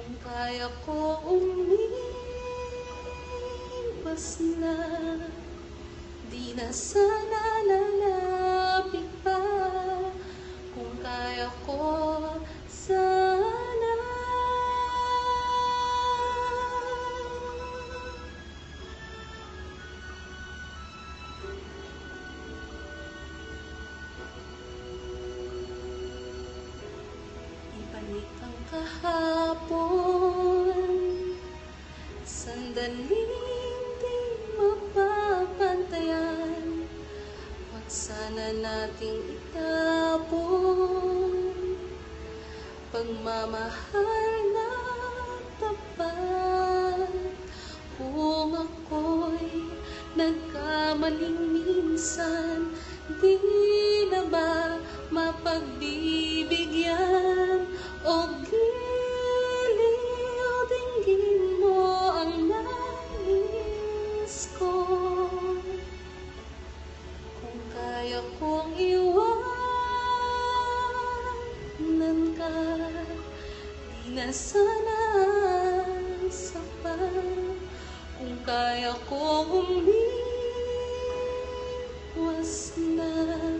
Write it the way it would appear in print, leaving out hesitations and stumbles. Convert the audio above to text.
Kung kaya ko umiwas na, di na sana lalapit pa. Kung kaya ko sana, ibalik ang kahapon, sandaling di mapapantayan. Huwag sana nating itapon pagmamahal na tapat. Kung ako'y nagkamaling minsan, di na ba mapagbibigyan? O giliw dinggin mo ang nais ko. Kung kaya kong iwanan ka, di na sana sapat. Kung kaya kong umiwas na,